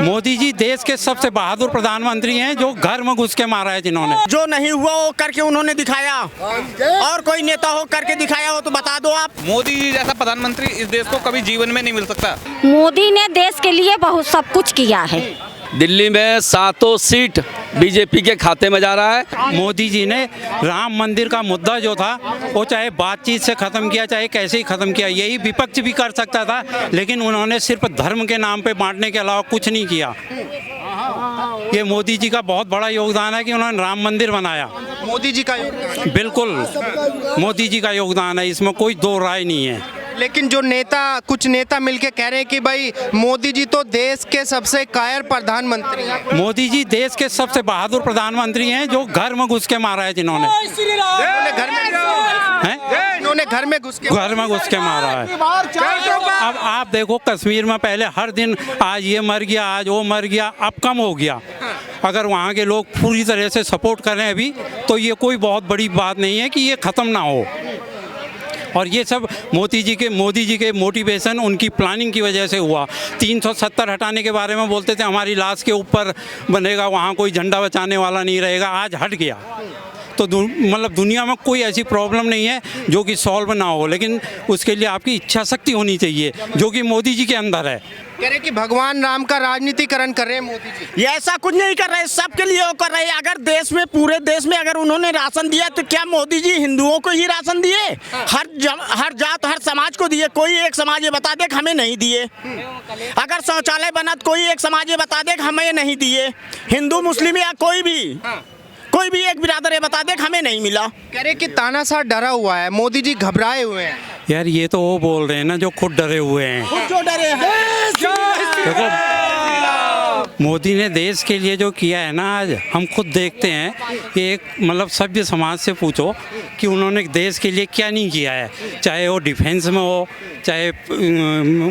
मोदी जी देश के सबसे बहादुर प्रधानमंत्री हैं, जो घर में घुस के मारा है जिन्होंने। जो नहीं हुआ वो करके उन्होंने दिखाया, और कोई नेता हो करके दिखाया हो तो बता दो आप। मोदी जी जैसा प्रधानमंत्री इस देश को कभी जीवन में नहीं मिल सकता। मोदी ने देश के लिए बहुत सब कुछ किया है। दिल्ली में 7 सीट बीजेपी के खाते में जा रहा है। मोदी जी ने राम मंदिर का मुद्दा जो था वो चाहे बातचीत से ख़त्म किया, चाहे कैसे ही ख़त्म किया, यही विपक्ष भी कर सकता था, लेकिन उन्होंने सिर्फ धर्म के नाम पे बांटने के अलावा कुछ नहीं किया। ये मोदी जी का बहुत बड़ा योगदान है कि उन्होंने राम मंदिर बनाया। मोदी जी का योगदान, बिल्कुल मोदी जी का योगदान है, इसमें कोई दो राय नहीं है। लेकिन जो नेता, कुछ नेता मिलके कह रहे हैं कि भाई मोदी जी तो देश के सबसे कायर प्रधानमंत्री हैं। मोदी जी देश के सबसे बहादुर प्रधानमंत्री हैं, जो घर में घुस के मारा है जिन्होंने। इन्होंने घर में घुस के मारा है। अब आप देखो कश्मीर में पहले हर दिन आज ये मर गया, आज वो मर गया, अब कम हो गया। अगर वहाँ के लोग पूरी तरह से सपोर्ट कर रहे हैं अभी, तो ये कोई बहुत बड़ी बात नहीं है कि ये ख़त्म ना हो। और ये सब मोदी जी के मोटिवेशन, उनकी प्लानिंग की वजह से हुआ। 370 हटाने के बारे में बोलते थे, हमारी लाश के ऊपर बनेगा, वहाँ कोई झंडा बचाने वाला नहीं रहेगा, आज हट गया। तो मतलब दुनिया में कोई ऐसी प्रॉब्लम नहीं है जो कि सॉल्व ना हो, लेकिन उसके लिए आपकी इच्छा शक्ति होनी चाहिए, जो कि मोदी जी के अंदर है। कह रहे कि भगवान राम का राजनीतिकरण कर रहे हैं मोदी जी। ये ऐसा कुछ नहीं कर रहे, सबके लिए वो कर रहे हैं। अगर देश में, पूरे देश में अगर उन्होंने राशन दिया तो क्या मोदी जी हिंदुओं को ही राशन दिए? हर जात, हर समाज को दिए। कोई एक समाज ये बता दे कि हमें नहीं दिए। अगर शौचालय बना तो कोई एक समाज ये बता दे कि हमें नहीं दिए। हिंदू, मुस्लिम या कोई भी एक बिरादर ये बता दे कि हमें नहीं मिला। कह रहे कि तानाशाह डरा हुआ है, मोदी जी घबराए हुए हैं। यार ये तो वो बोल रहे हैं ना जो खुद डरे हुए हैं। खुद जो डरे हैं। देखो मोदी ने देश के लिए जो किया है ना, आज हम खुद देखते हैं कि एक मतलब सभ्य समाज से पूछो कि उन्होंने देश के लिए क्या नहीं किया है, चाहे वो डिफेंस में हो, चाहे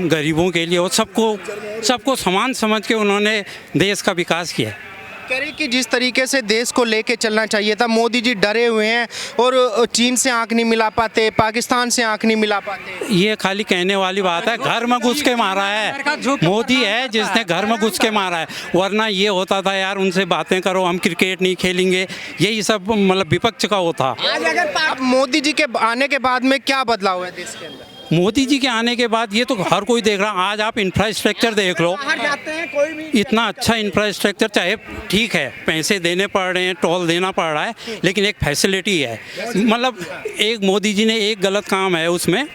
गरीबों के लिए हो, सबको समान समझ के उन्होंने देश का विकास किया है। कह रहे कि जिस तरीके से देश को लेके चलना चाहिए था, मोदी जी डरे हुए हैं और चीन से आंख नहीं मिला पाते, पाकिस्तान से आंख नहीं मिला पाते। ये खाली कहने वाली बात है। घर में घुस के मारा है मोदी है जिसने घर में घुस के मारा है, वरना ये होता था यार उनसे बातें करो, हम क्रिकेट नहीं खेलेंगे, यही सब मतलब विपक्ष का होता। अब मोदी जी के आने के बाद में क्या बदलाव है देश के अंदर? मोदी जी के आने के बाद ये तो हर कोई देख रहा। आज आप इंफ्रास्ट्रक्चर देख लो, इतना अच्छा इंफ्रास्ट्रक्चर, चाहे ठीक है पैसे देने पड़ रहे हैं, टोल देना पड़ रहा है, लेकिन एक फैसिलिटी है। मतलब एक मोदी जी ने एक गलत काम है उसमें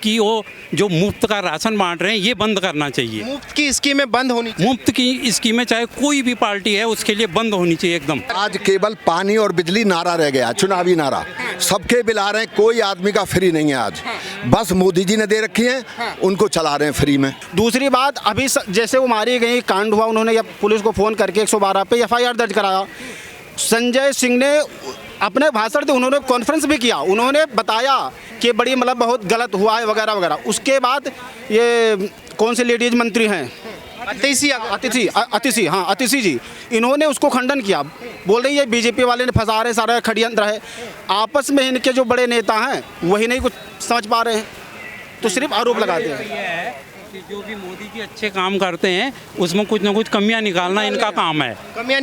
कि वो जो मुफ्त का राशन बांट रहे हैं, ये बंद करना चाहिए। मुफ्त की स्कीमें बंद होनी चाहिए। मुफ्त की स्कीमें चाहे कोई भी पार्टी है उसके लिए बंद होनी चाहिए एकदम। आज केवल पानी और बिजली नारा रह गया, चुनावी नारा। सबके बिल आ रहे हैं, कोई आदमी का फ्री नहीं है आज। बस मोदी जी ने दे रखी है, उनको चला रहे हैं फ्री में। दूसरी बात, अभी जैसे वो मारी गई, कांड हुआ, उन्होंने पुलिस को फ़ोन करके 112 पे FIR दर्ज कराया। संजय सिंह ने अपने भाषण में उन्होंने कॉन्फ्रेंस भी किया, उन्होंने बताया कि बड़ी मतलब बहुत गलत हुआ है वगैरह वगैरह। उसके बाद ये कौन से लेडीज मंत्री हैं, अतिशी जी, इन्होंने उसको खंडन किया, बोल रही है बीजेपी वाले ने फंसा रहे, सारा षड्यंत्र है। आपस में इनके जो बड़े नेता हैं वही नहीं कुछ समझ पा रहे हैं, तो सिर्फ आरोप लगाते हैं। जो भी मोदी जी अच्छे काम करते हैं उसमें कुछ ना कुछ कमियां निकालना इनका काम है। कमियां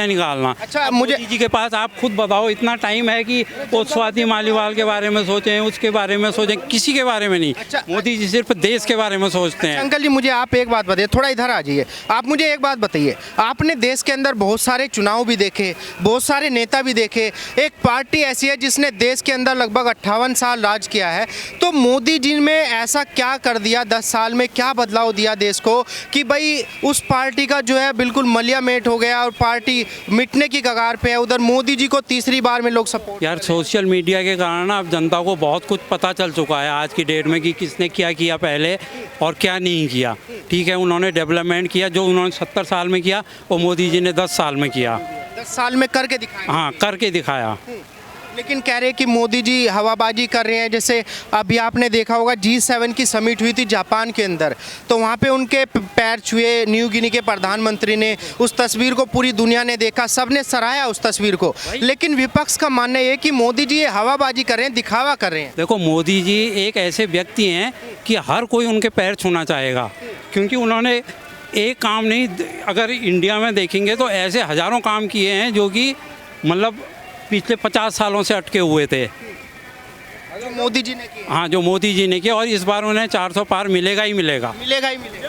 निकालना। अच्छा, मुझे मोदी जी के पास आप खुद बताओ इतना टाइम है कि वो स्वाति मालीवाल के बारे में सोचें, उसके बारे में सोचें, किसी के बारे में नहीं। अच्छा, मोदी जी सिर्फ देश के बारे में सोचते हैं। अंकल जी मुझे आप एक बात बताइए, थोड़ा इधर आ जाइए। आप मुझे एक बात बताइए, आपने देश के अंदर बहुत सारे चुनाव भी देखे, बहुत सारे नेता भी देखे, एक पार्टी ऐसी है जिसने देश के अंदर लगभग 58 साल राज किया है, तो मोदी जी ने ऐसा क्या कर दिया 10 साल में, क्या बदलाव दिया देश को कि भाई उस पार्टी का जो है बिल्कुल मलिया मेट हो गया और पार्टी मिटने की कगार पे है? उधर मोदी जी को तीसरी बार में लोग सपोर्ट। यार सोशल मीडिया के कारण अब जनता को बहुत कुछ पता चल चुका है आज की डेट में कि किसने क्या किया पहले और क्या नहीं किया। ठीक है, उन्होंने डेवलपमेंट किया, जो उन्होंने 70 साल में किया वो मोदी जी ने 10 साल में किया। 10 साल में करके दिखाया। हाँ, करके दिखाया। लेकिन कह रहे हैं कि मोदी जी हवाबाजी कर रहे हैं। जैसे अभी आपने देखा होगा G7 की समिट हुई थी जापान के अंदर, तो वहाँ पे उनके पैर छुए न्यू गिनी के प्रधानमंत्री ने। उस तस्वीर को पूरी दुनिया ने देखा, सबने सराहा उस तस्वीर को। लेकिन विपक्ष का मानना ये कि मोदी जी ये हवाबाजी कर रहे हैं, दिखावा कर रहे हैं। देखो मोदी जी एक ऐसे व्यक्ति हैं कि हर कोई उनके पैर छूना चाहेगा, क्योंकि उन्होंने एक काम नहीं, अगर इंडिया में देखेंगे तो ऐसे हज़ारों काम किए हैं जो कि मतलब पिछले 50 सालों से अटके हुए थे। जो मोदी जी ने किया, हाँ, जो मोदी जी ने किया, और इस बार उन्हें 400 पार मिलेगा ही मिलेगा। मिलेगा ही मिलेगा।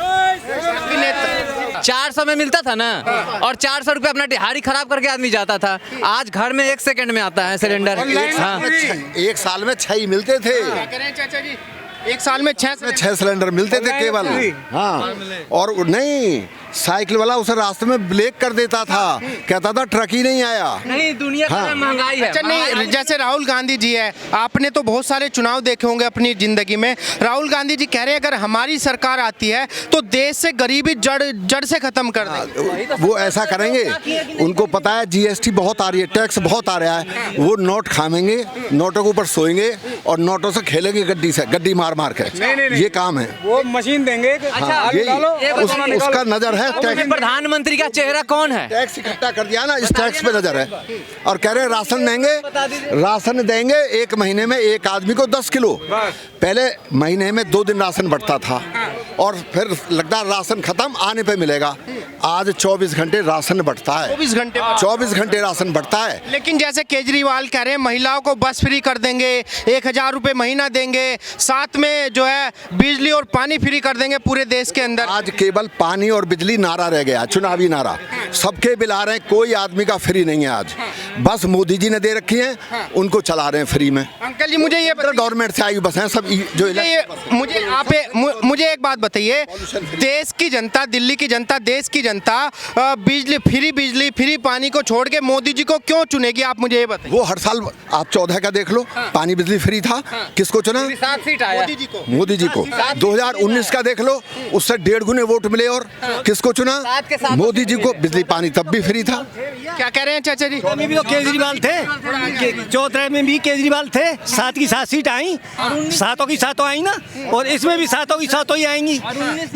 400 में मिलता था ना, और 400 रुपये अपना दिहाड़ी खराब करके आदमी जाता था। आज घर में 1 सेकंड में आता है सिलेंडर। हाँ, एक साल में 6 ही मिलते थे। क्या कह रहे हैं चाचा जी? एक साल में 6 सिलेंडर मिलते थे केवल। हाँ, और नहीं, साइकिल वाला उसे रास्ते में ब्रेक कर देता था, कहता था ट्रक ही नहीं आया। नहीं, दुनिया हाँ। का महंगाई है। अच्छा, नहीं, जैसे राहुल गांधी जी है, आपने तो बहुत सारे चुनाव देखे होंगे अपनी जिंदगी में। राहुल गांधी जी कह रहे हैं अगर हमारी सरकार आती है तो देश से गरीबी जड़ से खत्म कर देंगे। वो ऐसा करेंगे, उनको पता है जीएसटी बहुत आ रही है, टैक्स बहुत आ रहा है, वो नोट खाएंगे, नोटों के ऊपर सोएंगे और नोटों से खेलेंगे गड्डी मार मार के। ये काम है, वो मशीन देंगे। हाँ, यही उसका नजर है। टैक्स प्रधानमंत्री का चेहरा कौन है? टैक्स इकट्ठा कर दिया ना, इस टैक्स पे नजर है। और कह रहे हैं राशन देंगे 1 महीने में एक आदमी को 10 किलो। पहले महीने में 2 दिन राशन बढ़ता था और फिर लगता राशन खत्म, आने पे मिलेगा। आज 24 घंटे राशन बढ़ता है। 24 घंटे राशन बढ़ता है। लेकिन जैसे केजरीवाल कह रहे हैं महिलाओं को बस फ्री कर देंगे, 1000 रुपए महीना देंगे, साथ में जो है बिजली और पानी फ्री कर देंगे पूरे देश के अंदर। आज केवल पानी और बिजली नारा रह गया, चुनावी नारा। सबके बिल आ रहे हैं, कोई आदमी का फ्री नहीं है आज। बस मोदी जी ने दे रखी है, उनको चला रहे हैं फ्री में। अंकल जी, मुझे ये गवर्नमेंट से आई बस हैं सब जो मुझे एक बात बताइए, देश की जनता, दिल्ली की जनता, देश की जनता बिजली फ्री पानी को छोड़ के मोदी जी को क्यों चुनेगी? आप मुझे ये बताइए। वो हर साल, आप 14 का देख लो, पानी बिजली फ्री था, किसको चुना? 7 सीट आया। मोदी जी को। 2019 का देख लो, उससे 1.5 गुने वोट मिले और किसको चुना? मोदी जी को। बिजली पानी तब भी फ्री था। क्या कह रहे हैं चाचा जी? में भी तो केजरीवाल थे, 14 में भी केजरीवाल थे, 7 की 7 सीट आई, 7 की 7 आई ना, और इसमें भी 7 की 7 ही आएंगी।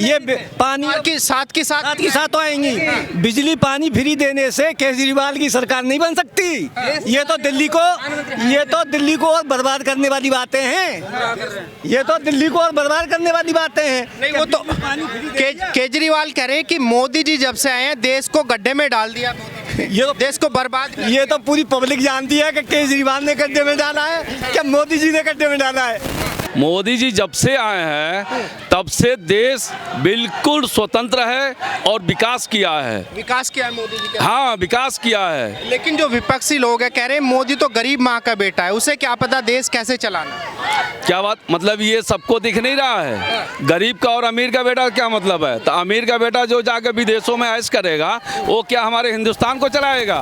ये पानी की 7 की 7 आएंगी। बिजली पानी फ्री देने से केजरीवाल की सरकार नहीं बन सकती। ये तो दिल्ली को और बर्बाद करने वाली बातें हैं। ये तो दिल्ली को और बर्बाद करने वाली बातें हैं। नहीं, वो तो केजरीवाल कह रहे हैं कि मोदी जी जब से आए हैं देश को गड्ढे में डाल दिया, ये तो देश को बर्बाद। ये तो पूरी पब्लिक जानती है कि केजरीवाल ने गड्ढे में डाला है, क्या मोदी जी ने गड्ढे में डाला है। मोदी जी जब से आए हैं तब से देश बिल्कुल स्वतंत्र है और विकास किया है। विकास किया है मोदी जी का। हाँ, विकास किया है। लेकिन जो विपक्षी लोग हैं कह रहे हैं मोदी तो गरीब माँ का बेटा है, उसे क्या पता देश कैसे चलाना। क्या बात? मतलब ये सबको दिख नहीं रहा है? गरीब का और अमीर का बेटा क्या मतलब है? तो अमीर का बेटा जो जाकर विदेशों में ऐश करेगा, वो क्या हमारे हिंदुस्तान को चलाएगा?